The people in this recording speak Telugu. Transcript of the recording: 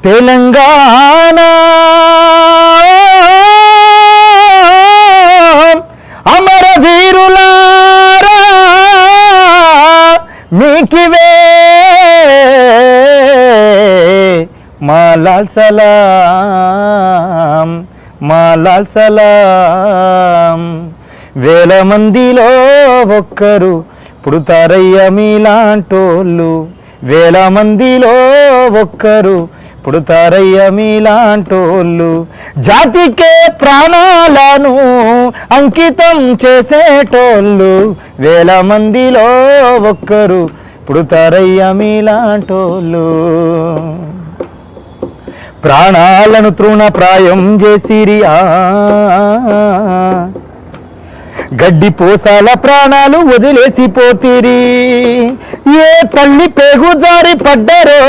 తెలంగాణ అమరవీరులారా మీకివే మా లాల్ సలాం, మా లాల్ సలాం. వేల మందిలో ఒక్కరు పుడతారయ్య మీలాంటోళ్ళు, వేల మందిలో ఒక్కరు పుడతారయ్య మీలాంటోళ్ళు. జాతికే ప్రాణాలను అంకితం చేసేటోళ్ళు, వేల మందిలో ఒక్కరు పుడతారయ్య మీలాంటోళ్ళు. ప్రాణాలను తృణప్రాయం చేసిరి, గడ్డి పోసాల ప్రాణాలు వదిలేసిపోతిరి. ఏ తల్లి పేగు జారి పడ్డరో